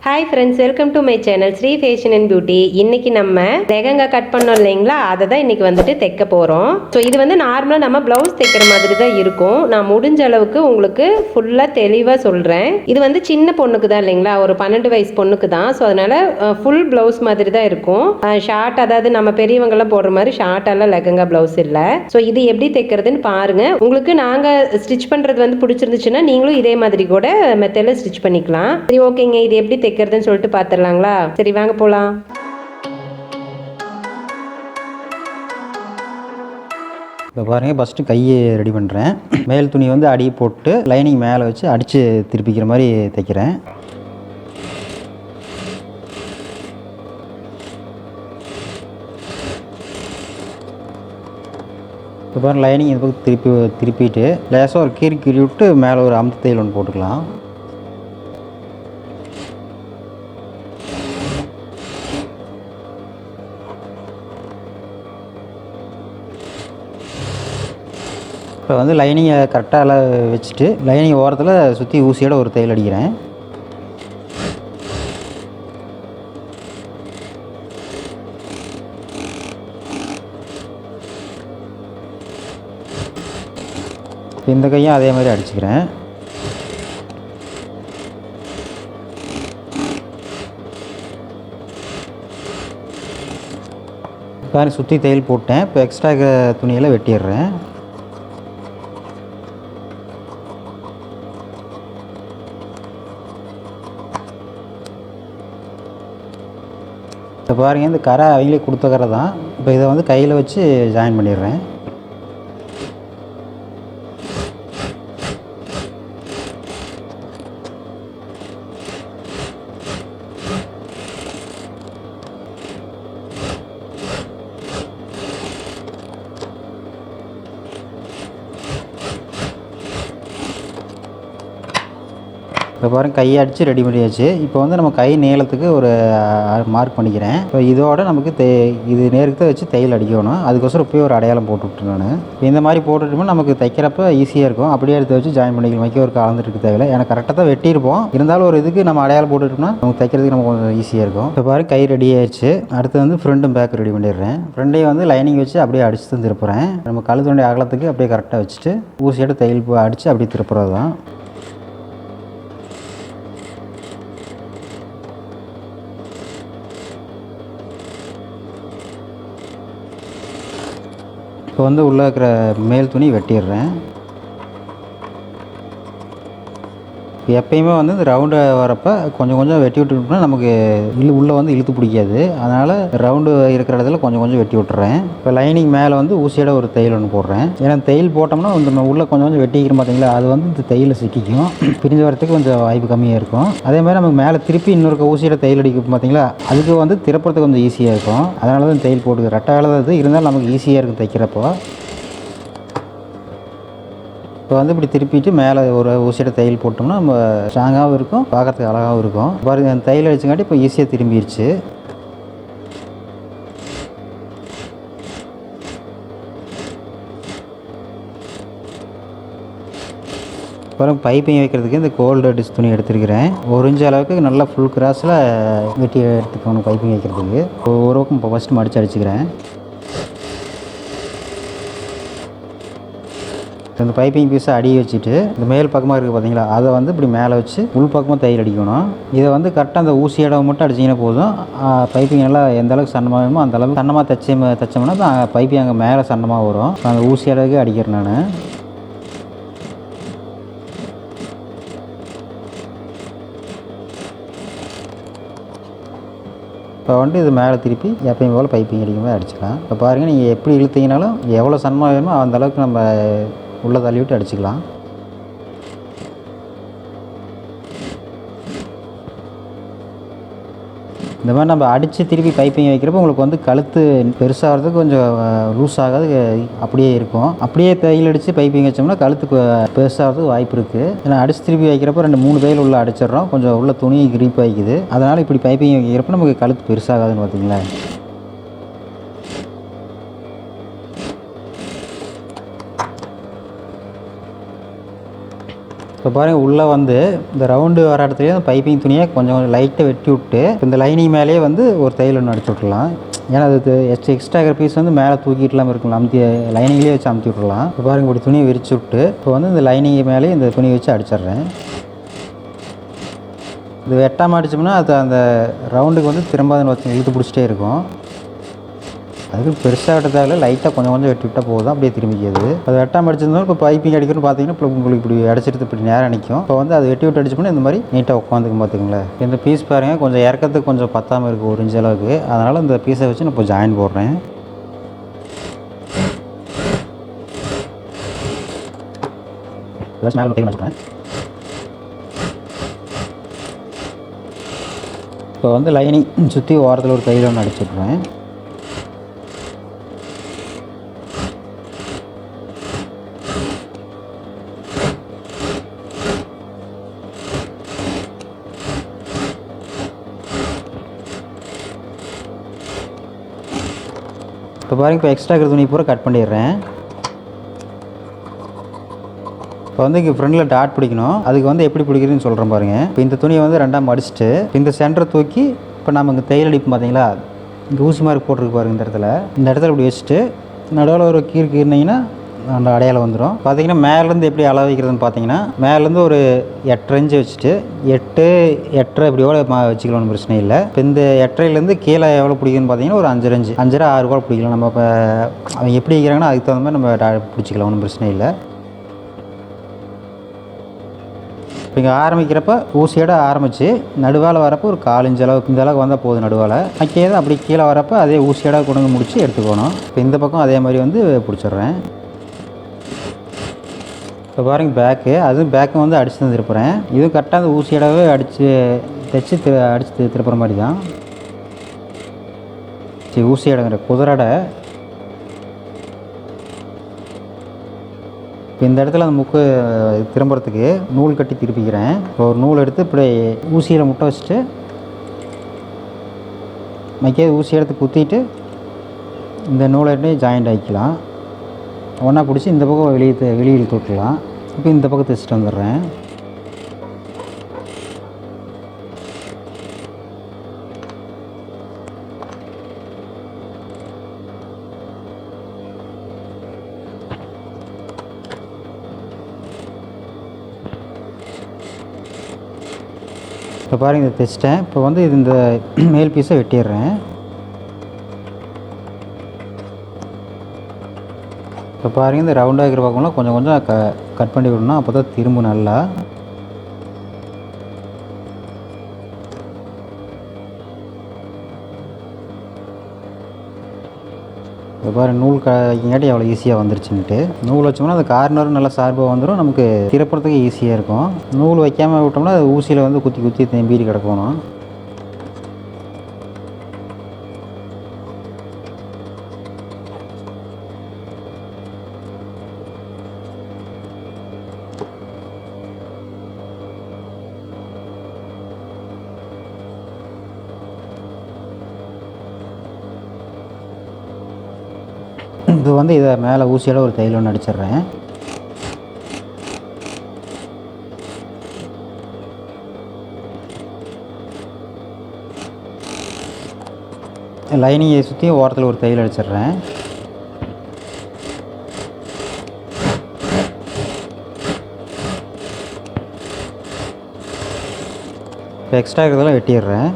Hi friends, welcome to my channel Sri fashion and beauty. இன்னைக்கு நம்ம lehenga cut பண்ணோம் இல்லைங்களா, அதை தான் இன்னைக்கு வந்துட்டு தைக்க போகிறோம். ஸோ இது வந்து நார்மலாக நம்ம ப்ளவுஸ் தைக்கிற மாதிரி தான் இருக்கும். நான் முடிஞ்ச அளவுக்கு உங்களுக்கு ஃபுல்லாக தெளிவாக சொல்கிறேன். இது வந்து சின்ன பொண்ணுக்கு தான் இல்லைங்களா, ஒரு 12 வயசு பொண்ணுக்கு தான். ஸோ அதனால ஃபுல் ப்ளவுஸ் மாதிரி தான் இருக்கும். ஷார்ட், அதாவது நம்ம பெரியவங்கெல்லாம் போடுற மாதிரி ஷார்ட்டெல்லாம் லெஹங்கா ப்ளவுஸ் இல்லை. ஸோ இது எப்படி தைக்கிறதுன்னு பாருங்க. உங்களுக்கு நாங்கள் ஸ்டிச் பண்ணுறது வந்து பிடிச்சிருந்துச்சுன்னா நீங்களும் இதே மாதிரி கூட மெத்தடில் ஸ்டிச் பண்ணிக்கலாம். சரி, ஓகேங்க. இது எப்படி தைக்கிறதுன்னு சொல்லிட்டு பார்த்துடலாங்களா? சரி, வாங்க போகலாம். இப்போ பாருங்கள், ஃபஸ்ட்டு கையை ரெடி பண்ணுறேன். மேல் துணி வந்து அடி போட்டு லைனிங் மேலே வச்சு அடித்து திருப்பிக்கிற மாதிரி தைக்கிறேன். இப்போ பாருங்கள், லைனிங் இந்த பக்கம் திருப்பிட்டு லேசாக ஒரு கீறி விட்டு மேலே ஒரு அமுத்து தையல் ஒன்று போட்டுக்கலாம். இப்போ வந்து லைனிங்கை கரெக்டாக வச்சுட்டு லைனிங் ஓரத்தில் சுற்றி ஊசியோட ஒரு தையல் அடிக்கிறேன். இந்த கையும் அதே மாதிரி அடிச்சுக்கிறேன். பாருங்க, சுற்றி தையல் போட்டேன். இப்போ எக்ஸ்ட்ரா துணியெல்லாம் வெட்டிடுறேன். இப்போ பாருங்கள், இந்த கரை அவங்களே கொடுத்த கரை தான். இப்போ இதை வந்து கையில் வச்சு ஜாயின் பண்ணிடுறேன். இப்போ பாருங்கள், கையை அடித்து ரெடி பண்ணியாச்சு. இப்போ வந்து நம்ம கை நீளத்துக்கு ஒரு மார்க் பண்ணிக்கிறேன். இப்போ இதோட நமக்கு இது நேருக்கு தான் வச்சு தையல் அடிக்கணும். அதுக்கோசரம் போய் ஒரு அடையாளம் போட்டுவிட்டு நான் இந்த மாதிரி போட்டுட்டோம்னா நமக்கு தைக்கிறப்ப ஈஸியாக இருக்கும். அப்படியே எடுத்து வச்சு ஜாயின் பண்ணிக்கலாம். வைக்க ஒரு கலந்துட்டு தேவையில்லை. எனக்கு கரெக்டாக தான் வெட்டியிருப்போம். இருந்தாலும் ஒரு இதுக்கு நம்ம அடையாளம் போட்டுட்டோம்னா நமக்கு தைக்கிறதுக்கு நமக்கு கொஞ்சம் ஈஸியாக இருக்கும். இப்போ பாருங்கள், கை ரெடி ஆயிடுச்சு. அடுத்து வந்து ஃப்ரண்ட்டும் பேக் ரெடி பண்ணிடுறேன். ஃப்ரண்ட்டையும் வந்து லைனிங் வச்சு அப்படியே அடிச்சு தான் திருப்புறேன். நம்ம கழுத்துடைய அகலத்துக்கு அப்படியே கரெக்டாக வச்சுட்டு ஊசியோட தையல் அடித்து அப்படியே திருப்புறது தான். இப்போ வந்து உள்ளே இருக்கிற மேல் துணி வெட்டிடுறேன். எப்பயுமே வந்து இந்த ரவுண்டு வரப்போ கொஞ்சம் கொஞ்சம் வெட்டி விட்டுட்டோம்னா நமக்கு உள்ளே வந்து இழுத்து பிடிக்காது. அதனால் ரவுண்டு இருக்கிற இடத்துல கொஞ்சம் கொஞ்சம் வெட்டி விட்டுறேன். இப்போ லைனிங் மேலே வந்து ஊசியோட ஒரு தையல் ஒன்று போடுறேன். ஏன்னா தையல் போட்டோம்னா இந்த உள்ளே கொஞ்சம் கொஞ்சம் வெட்டிக்கிறோம் பார்த்தீங்களா, அது வந்து இந்த தையலில் சிக்கிக்கும். பிரிஞ்சு வரத்துக்கு கொஞ்சம் வாய்ப்பு கம்மியாக இருக்கும். அதே மாதிரி நமக்கு மேலே திருப்பி இன்னொரு ஊசியோட தையல் அடிக்கும் பார்த்தீங்களா, அதுக்கு வந்து திறப்புறதுக்கு கொஞ்சம் ஈஸியாக இருக்கும். அதனால தான் தையல் போட்டுக்க ரெட்டை வேலை தான் இது. இருந்தாலும் நமக்கு ஈஸியாக இருக்கும் தைக்கிறப்போ. இப்போ வந்து இப்படி திருப்பிட்டு மேலே ஒரு ஊசியோட தையல் போட்டோம்னா நம்ம ஸ்ட்ராங்காகவும் இருக்கும், பார்க்குறதுக்கு அழகாகவும் இருக்கும். பாருங்க, அந்த தையல் அடிச்சங்காட்டி இப்போ ஈஸியாக திரும்பிடுச்சு. அப்புறம் பைப்பிங் வைக்கிறதுக்கு இந்த கோல்டு டிஷ் துணி எடுத்துருக்கிறேன். 1 இன்ச் அளவுக்கு நல்லா ஃபுல் கிராஸில் வெட்டி எடுத்துக்கணும் பைப்பிங் வைக்கிறதுக்கு. ஒரு பக்கம் இப்போ ஃபஸ்ட்டு மடித்து அடிச்சுக்கிறேன். இந்த பைப்பிங் பீஸை அடி வச்சுட்டு இந்த மேல் பக்கமாக இருக்குது பார்த்தீங்களா, அதை வந்து இப்படி மேலே வச்சு உள் பக்கமாக தையல் அடிக்கணும். இதை வந்து கரெக்டாக அந்த ஊசி இடம் மட்டும் அடிச்சிங்கன்னா போதும். பைப்பிங் எல்லாம் எந்த அளவுக்கு சன்னமாக வேணுமோ அந்த அளவுக்கு சன்னமாக தைச்சோம்னா பைப்பிங் அங்கே மேலே சன்னமாக வரும். அந்த ஊசி அளவுக்கு அடிக்கிறேன் நான். இப்போ வந்துட்டு இது மேலே திருப்பி எப்பயும் போல் பைப்பிங் அடிக்கும் போது அடிச்சுக்கலாம். இப்போ பாருங்கள், நீங்கள் எப்படி இழுத்தீங்கனாலும் எவ்வளோ சன்னமாக வேணுமோ அந்தளவுக்கு நம்ம உள்ளே தள்ளி விட்டு அடிச்சுக்கலாம். இந்த மாதிரி நம்ம அடித்து திருப்பி பைப்பிங் வைக்கிறப்போ உங்களுக்கு வந்து கழுத்து பெருசாகிறதுக்கு கொஞ்சம் லூஸ் ஆகாது, அப்படியே இருக்கும். அப்படியே தையல் அடித்து பைப்பிங் வச்சோம்னா கழுத்துக்கு பெருசாகிறதுக்கு வாய்ப்பு இருக்குது. ஏன்னா அடித்து திருப்பி வைக்கிறப்போ 2-3 தையல் உள்ளே அடிச்சிடறோம். கொஞ்சம் உள்ள துணி கிரீப் ஆகிக்குது. அதனால் இப்படி பைப்பிங் வைக்கிறப்போ நமக்கு கழுத்து பெருசாகாதுன்னு பார்த்தீங்களேன். இப்போ பாருங்கள் உள்ளே வந்து இந்த ரவுண்டு வர இடத்துலேயே அந்த பைப்பிங் துணியை கொஞ்சம் லைட்டாக வெட்டி விட்டு இந்த லைனிங் மேலேயே வந்து ஒரு தையல் ஒன்று அடிச்சு விட்றலாம். ஏன்னா அது எக்ஸ்ட்ரா இருக்கிற பீஸ் வந்து மேலே தூக்கிட்டுலாம் இருக்கலாம், அமுத்தி லைனிங்லேயே வச்சு அமுத்தி விட்றலாம். இப்போ பாருங்கள் இப்படி துணியை விரிச்சு விட்டு இப்போ வந்து இந்த லைனிங் மேலேயே இந்த துணியை வச்சு அடிச்சிட்றேன். இது வெட்டாமல் அடித்தோம்னா அது அந்த ரவுண்டுக்கு வந்து திரும்ப அதை இழுத்து பிடிச்சிட்டே இருக்கும். அதுக்கு பெருசாக வெட்ட தேவையில்ல, லைட்டாக கொஞ்சம் கொஞ்சம் வெட்டி விட்டால் போதும், அப்படியே திரும்பிக்கிறது. அது வெட்டாமல் அடிச்சிருந்தாலும் இப்போ பைப்பிங் அடிக்கணும்னு பார்த்தீங்கன்னா இப்போ உங்களுக்கு இப்படி அடிச்சிட்டு இப்படி நேரம் நிற்கும். இப்போ வந்து அது வெட்டி விட்டு அடிச்சோம்னா இந்த மாதிரி நீட்டாக உட்காந்துக்கும் பார்த்துங்களேன். இந்த பீஸ் பாருங்கள் கொஞ்சம் இறக்கத்துக்கு கொஞ்சம் பத்தாமல் இருக்குது 1 இன்ச் அளவுக்கு. அதனால் இந்த பீஸை வச்சு நான் இப்போ ஜாயின் போடுறேன். இப்போ வந்து லைனிங் சுற்றி ஓரத்தில் ஒரு தையல் ஒன்று அடிச்சுட்றேன். இப்போ பாருங்கள் இப்போ எக்ஸ்ட்ரா இருக்கிற துணி பூரா கட் பண்ணிடுறேன். இப்போ வந்து இங்கே ஃப்ரண்டில் டாட் பிடிக்கணும். அதுக்கு வந்து எப்படி பிடிக்கிறதுன்னு சொல்கிறேன் பாருங்கள். இப்போ இந்த துணியை வந்து 2ஆக மடிச்சுட்டு இந்த சென்டரை தூக்கி இப்போ நம்ம இங்கே தையல் அடிப்போம் பார்த்தீங்களா, இங்கே ஊசி மார்க் போட்டிருக்கு பாருங்கள். இந்த இடத்துல இப்படி வச்சுட்டு நடுவில் ஒரு கீறினீங்கன்னா அந்த அடையாளம் வந்துடும். பார்த்தீங்கன்னா மேலேருந்து எப்படி அளவு வைக்கிறதுன்னு பார்த்தீங்கன்னா மேலேருந்து ஒரு 8.5 இன்ச்சு வச்சுட்டு 8.5 இப்படி எவ்வளோ வச்சுக்கலாம், ஒன்றும் பிரச்சனை இல்லை. இப்போ இந்த 8.5லேருந்து கீழே எவ்வளோ பிடிக்குன்னு பார்த்தீங்கன்னா ஒரு 5.5 இன்ச்சு 5.5 6 கூட பிடிக்கலாம். நம்ம இப்போ அவங்க எப்படி வைக்கிறாங்கன்னா அதுக்கு தகுந்த மாதிரி நம்ம பிடிச்சிக்கலாம், ஒன்றும் பிரச்சனை இல்லை. இப்போ இங்கே ஆரம்பிக்கிறப்ப ஊசியோட ஆரம்பித்து நடுவால் வரப்போ ஒரு 4 இன்ச் அளவுக்கு இந்த அளவுக்கு வந்தால் போதும். நடுவால் அக்கே அப்படி கீழே வரப்போ அதே ஊசியோட கொண்டு முடிச்சு எடுத்துக்கணும். இப்போ இந்த பக்கம் அதே மாதிரி வந்து பிடிச்சிட்றேன். இப்போ பாருங்கள் பேக்கு, அதுவும் பேக்கு வந்து அடித்து தான் திருப்புறேன். இதுவும் கரெக்டாக அந்த ஊசியோடவே அடித்து தைச்சி அடித்து திருப்புற மாதிரி தான். சரி, ஊசியோடங்கிற குதிரடை இப்போ இந்த இடத்துல அந்த முக்கு திரும்புறதுக்கு நூல் கட்டி திருப்பிக்கிறேன். இப்போ ஒரு நூல் எடுத்து இப்படி ஊசியில் முட்டை வச்சுட்டு மைக்கே ஊசி எடுத்து குத்திட்டு இந்த நூலை எடுத்து ஜாயிண்ட் ஆகிக்கலாம். ஒன்றா பிடிச்சி இந்த பக்கம் வெளியே இழுத்து விட்டுலாம். இப்போ இந்த பக்கம் தைச்சிட்டு வந்துடுறேன். இப்போ பாருங்கள் இதை தைச்சிட்டேன். இப்போ வந்து இது இந்த மேல் பீஸை வெட்டிடுறேன். இப்போ பாருங்கள் இந்த ரவுண்டாக இருக்கிற பக்கம்லாம் கொஞ்சம் கொஞ்சம் கட் பண்ணி விடணும், அப்போ தான் திரும்ப நல்லா. இப்போ பாருங்கள் நூல் வைக்கிங்காட்டி எவ்வளோ ஈஸியாக வந்துருச்சுன்ட்டு. நூல் வச்சோம்னா அந்த கார்னரும் நல்லா சார்பாக வந்துடும், நமக்கு திறப்புறதுக்கு ஈஸியாக இருக்கும். நூல் வைக்காமல் விட்டோம்னா அது ஊசியில் வந்து குத்தி குத்தி தேம்பிட்டு கிடக்கணும். இது வந்து இதை மேலே ஊசியோட ஒரு தையல் ஒன்று அடிச்சிடுறேன். லைனிங்கை சுற்றி ஓரத்தில் ஒரு தையல் அடிச்சிடுறேன். இப்போ எக்ஸ்ட்ரா இருக்கிறதெல்லாம் வெட்டிடுறேன்.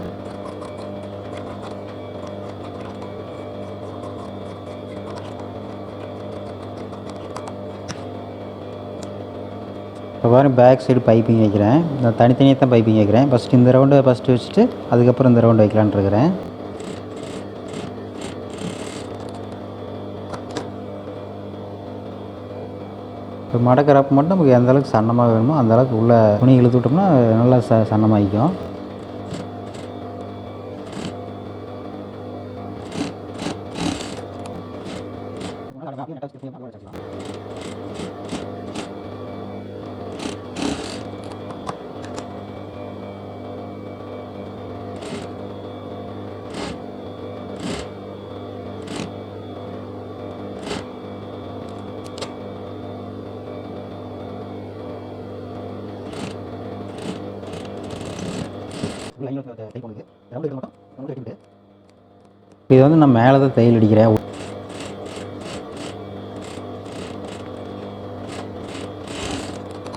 இப்போ பாருங்கள் பேக் சைடு பைப்பிங் வைக்கிறேன். நான் தனித்தனியாக தான் பைப்பிங் வைக்கிறேன். ஃபஸ்ட்டு இந்த ரவுண்டு வச்சுட்டு அதுக்கப்புறம் இந்த ரவுண்டு வைக்கலான்னு இருக்கிறேன். இப்போ மடக்கிறப்ப மட்டும் நமக்கு எந்த அளவுக்கு சன்னமாக வேணுமோ அந்த அளவுக்கு உள்ள துணி இழுத்து விட்டோம்னா நல்லா சன்னமாகிக்கும். இது வந்து நான் மேலே தான் தையல் அடிக்கிறேன்.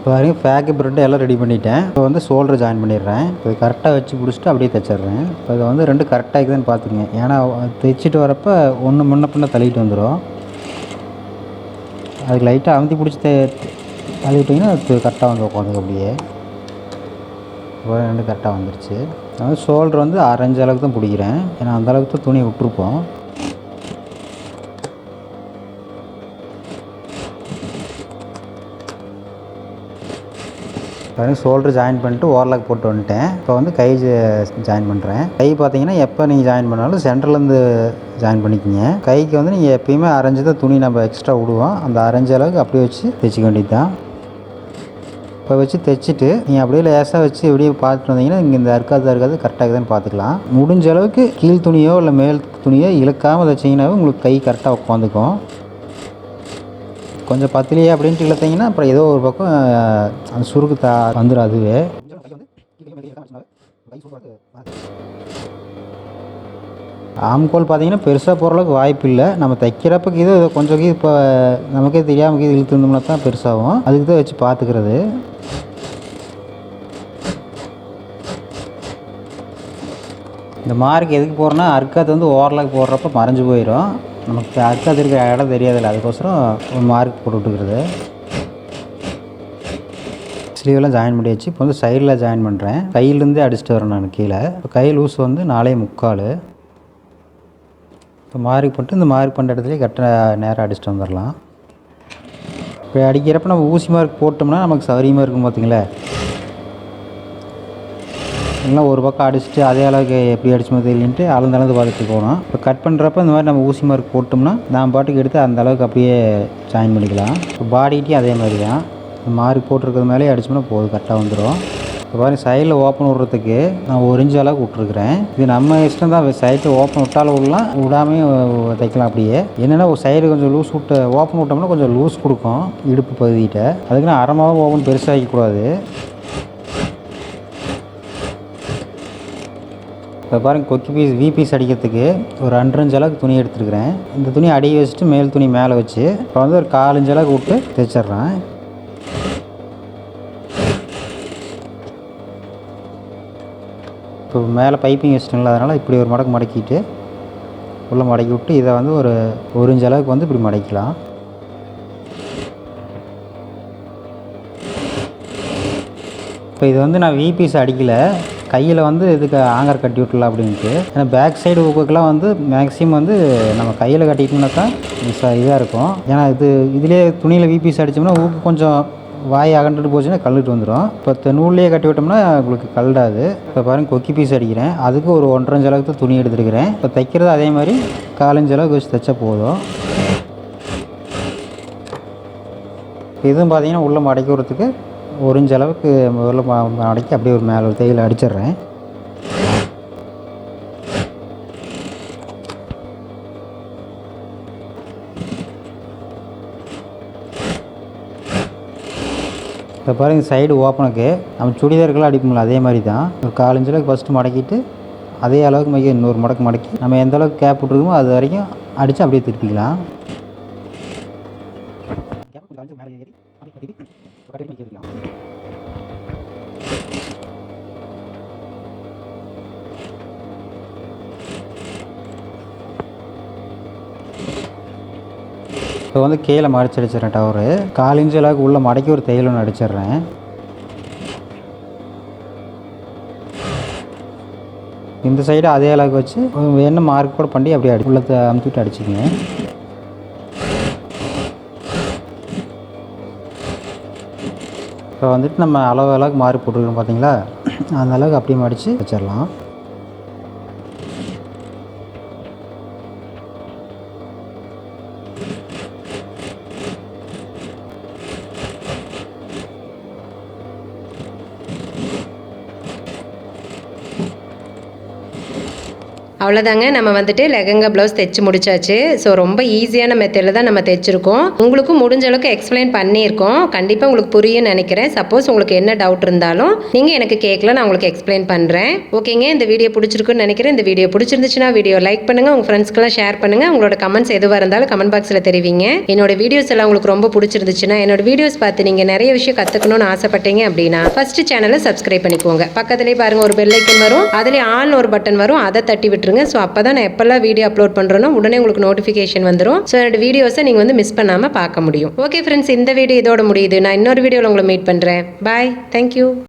பாருங்க பேக்கு ப்ரெட்டு எல்லாம் ரெடி பண்ணிட்டேன். இப்போ வந்து ஷோல்டர் ஜாயின் பண்ணிடுறேன். இது கரெக்டாக வச்சு பிடிச்சிட்டு அப்படியே தைச்சிட்றேன். இப்போ இதை வந்து ரெண்டு கரெக்டாக இருக்குதுன்னு பார்த்துக்குங்க. ஏன்னா தைச்சிட்டு வரப்போ ஒன்று முன்ன பின்ன தள்ளிட்டு வந்துடும். அதுக்கு லைட்டாக அமுத்தி பிடிச்சி தள்ளிவிட்டிங்கன்னா அது கரெக்டாக வந்து உட்காந்துக்கு அப்படியே. இப்போ ரெண்டு கரெக்டாக வந்துருச்சு. நான் ஷோல்டர் வந்து 6 அளவுக்கு தான் பிடிக்கிறேன். ஏன்னா அந்தளவுக்கு தான் துணியை விட்டுருப்போம். பாருங்கள் ஷோல்டர் ஜாயின் பண்ணிட்டு ஓவர்லாக் போட்டு வந்துட்டேன். இப்போ வந்து கை ஜாயின் பண்ணுறேன். கை பார்த்தீங்கன்னா எப்போ நீங்கள் ஜாயின் பண்ணாலும் சென்டர்லேருந்து ஜாயின் பண்ணிக்கிங்க. கைக்கு வந்து நீங்கள் எப்பயுமே அரைஞ்சி தான் துணி நம்ம எக்ஸ்ட்ரா விடுவோம். அந்த அரைஞ்ச அளவுக்கு அப்படியே வச்சு தைச்சிக்க வேண்டியது தான். இப்போ வச்சு தைச்சிட்டு நீங்கள் அப்படியே லேசாக வச்சு எப்படியே பார்த்துட்டு வந்தீங்கன்னா இங்கே இந்த இருக்காது கரெக்டாக இருக்குதுன்னு பார்த்துக்கலாம். முடிஞ்ச அளவுக்கு கீழ் துணியோ இல்லை மேல் துணியோ இழுக்காமல் தைச்சிங்கனாவே உங்களுக்கு கை கரெக்டாக உட்காந்துக்கும். கொஞ்சம் பத்திலையே அப்படின்ட்டு இழுத்தீங்கன்னா அப்புறம் ஏதோ ஒரு பக்கம் அந்த சுருக்கு வந்துடும். அதுவே ஆம்கோல் பார்த்தீங்கன்னா பெருசாக போகிற அளவுக்கு வாய்ப்பு இல்லை. நம்ம தைக்கிறப்பக்கு இது கொஞ்சம் இப்போ நமக்கே தெரியாமல் இது இழுத்து இருந்தோம்னா தான் பெருசாகும். அதுக்கு தான் வச்சு பார்த்துக்கிறது. இந்த மார்க் எதுக்கு போடுறோன்னா அர்க்காத்து வந்து ஓவர்லாக் போடுறப்ப மறைஞ்சு போயிடும். நமக்கு அர்க்காத்து இருக்கிற இடம் தெரியாதில்ல, அதுக்கோசரம் ஒரு மார்க் போட்டு விட்டுக்கிறது. ஸ்லீவெல்லாம் ஜாயின் பண்ணியாச்சு. இப்போ வந்து சைடில் ஜாயின் பண்ணுறேன். கையிலேருந்தே அடிச்சுட்டு வரேன் நான் கீழே. இப்போ கை லூஸ் வந்து 4.75. இப்போ மார்க் பண்ணிட்டு இந்த மார்க் பண்ணுற இடத்துலேயே கரெக்டாக நேராக அடிச்சுட்டு வந்துடலாம். இப்போ அடிக்கிறப்ப நம்ம ஊசி மார்க் போட்டோம்னா நமக்கு சௌரியமாக இருக்கும் பார்த்தீங்களா. எல்லாம் ஒரு பக்கம் அடிச்சுட்டு அதே அளவுக்கு எப்படி அடிச்சுமோ தெரியலன்ட்டு அளந்து பார்த்துட்டு போகணும். இப்போ கட் பண்ணுறப்ப இந்த மாதிரி நம்ம ஊசி மார்க் போட்டோம்னா நான் பாட்டுக்கு எடுத்து அந்த அளவுக்கு அப்படியே ஜாயின் பண்ணிக்கலாம். இப்போ பாடிக்கிட்டையும் அதே மாதிரி தான் மார்க் போட்டிருக்கிறது மேலே அடிச்சோம்னா போதும், கரெக்டாக வந்துடும். இப்போ பாருங்கள் சைடில் ஓப்பன் விட்றதுக்கு நான் 1 இன்ச் அளவுக்கு விட்ருக்குறேன். இது நம்ம இஷ்டம் தான். சைடில் ஓப்பன் விட்டாலும் விடலாம், விடாமையும் தைக்கலாம். அப்படியே என்னென்னா ஒரு சைடு கொஞ்சம் லூஸ் விட்டு ஓப்பன் விட்டோம்னா கொஞ்சம் லூஸ் கொடுக்கும் இடுப்பு பகுதிகிட்ட. அதுக்கு நான் அரைமாவும் ஓப்பன் பெருசாக வைக்கக்கூடாது. இப்போ பாருங்கள் கொக்கி பீஸ் பீஸ் அடிக்கிறதுக்கு ஒரு 2 இன்ச் அளவுக்கு துணி எடுத்துருக்கிறேன். இந்த துணி அடியை வச்சுட்டு மேல் துணி மேலே வச்சு இப்போ வந்து ஒரு 1/4 இன்ச் அளவுக்கு விட்டு தைச்சிட்றேன். இப்போ மேலே பைப்பிங் வச்சுட்டுங்களா, அதனால் இப்படி ஒரு மடக்கு மடக்கிட்டு உள்ளே மடக்கி விட்டு இதை வந்து ஒரு 1 இன்ச் அளவுக்கு வந்து இப்படி மடக்கலாம். இப்போ இது வந்து நான் பீஸ் அடிக்கலை, கையில் வந்து இதுக்கு ஆங்கர் கட்டி விட்டுலாம் அப்படின்ட்டு. ஏன்னா பேக் சைடு ஊக்குக்கெலாம் வந்து மேக்ஸிமம் வந்து நம்ம கையில் கட்டிட்டோம்னா தான் இதாக இருக்கும். ஏன்னா இதிலே துணியில் பீஸ் அடித்தோம்னா ஊக்கு கொஞ்சம் வாய் அகண்டுட்டு போச்சுன்னா கல்லுட்டு வந்துடும். இப்போ நூல்லையே கட்டி விட்டோம்னா உங்களுக்கு கல்டாது. இப்போ பாருங்கள் கொக்கி பீஸ் அடிக்கிறேன். அதுக்கு ஒரு 1.5 இன்ச் அளவுக்கு துணி எடுத்துருக்கிறேன். இப்போ தைக்கிறது அதே மாதிரி 1/4 இன்ச் அளவுக்கு வச்சு தைச்சா போதும். இதுவும் பார்த்தீங்கன்னா உள்ளே மடக்கி விடுறதுக்கு 1 இன்ச் அளவுக்கு முதல்ல மடக்கி அப்படியே ஒரு மேலே ஒரு தையல் அடிச்சிடுறேன். இப்போ பாருங்கள் சைடு ஓப்பனுக்கு நம்ம சுடிதாருக்கெல்லாம் அடிப்போம்ல அதே மாதிரி தான் ஒரு 1/4 இன்ச் அளவுக்கு ஃபஸ்ட்டு மடக்கிட்டு அதே அளவுக்கு இன்னொரு மடக்கு மடக்கி நம்ம எந்த அளவுக்கு கேப் விட்ருக்கோமோ அது வரைக்கும் அடித்து அப்படியே திருப்பிக்கலாம். இப்போ வந்து கீழே மடிச்சு அடிச்சிடறேன். டவரு 1/4 இன்ச் அளவுக்கு உள்ளே மடக்கி ஒரு தையல் ஒன்று அடிச்சிடுறேன். இந்த சைடு அதே அளவுக்கு வச்சு என்ன மார்க் கூட பண்ணி அப்படியே உள்ள அமுத்திட்டு அடிச்சுக்கங்க. இப்போ வந்துட்டு நம்ம அளவுக்கு மார்க் போட்டுருக்கோம் பார்த்தீங்களா, அந்த அளவுக்கு அப்படியே மடித்து வச்சிடலாம். அவ்வளோதாங்க, நம்ம வந்துட்டு லெஹங்கா ப்ளவுஸ் தைச்சு முடிச்சாச்சு. ஸோ ரொம்ப ஈஸியான மெத்தடில் தான் நம்ம தைச்சிருக்கோம். உங்களுக்கும் முடிஞ்ச அளவுக்கு எக்ஸ்பிளைன் பண்ணியிருக்கோம். கண்டிப்பாக உங்களுக்கு புரியும்னு நினைக்கிறேன். சப்போஸ் உங்களுக்கு என்ன டவுட் இருந்தாலும் நீங்கள் எனக்கு கேட்கல, நான் உங்களுக்கு எக்ஸ்பிளைன் பண்ணுறேன். ஓகேங்க, இந்த வீடியோ பிடிச்சிருக்குன்னு நினைக்கிறேன். இந்த வீடியோ பிடிச்சிருந்துச்சுன்னா வீடியோ லைக் பண்ணுங்கள், உங்கள் ஃப்ரெண்ட்ஸ்க்கெல்லாம் ஷேர் பண்ணுங்கள். உங்களோட கமெண்ட்ஸ் எதுவாக இருந்தாலும் கமெண்ட் பாக்ஸில் தெரிவிங்க. என்னோட வீடியோஸ் எல்லாம் உங்களுக்கு ரொம்ப பிடிச்சிருந்துச்சுன்னா, என்னோட வீடியோஸ் பார்த்து நீங்கள் நிறைய விஷயம் கற்றுக்கணும்னு ஆசைப்பட்டீங்க அப்படின்னா ஃபர்ஸ்ட் சேனலை சப்ஸ்கிரைப் பண்ணிக்கோங்க. பக்கத்துலேயே பாருங்கள் ஒரு பெல் ஐக்கன் வரும், அதுலேயே ஆல்னு ஒரு பட்டன் வரும், அதை தட்டி விட்டுருங்க. ஸோ அப்போ தான் நான் எப்போல்லாம் வீடியோ அப்லோட் பண்ணுறேனோ உடனே உங்களுக்கு நோட்டிஃபிகேஷன் வந்துடும். ஸோ என்னோட வீடியோஸை நீங்கள் வந்து மிஸ் பண்ணாமல் பார்க்க முடியும். ஓகே ஃப்ரெண்ட்ஸ், இந்த வீடியோ இதோட முடியுது. நான் இன்னொரு வீடியோவில் உங்களை மீட் பண்ணுறேன். பாய், தேங்க்யூ.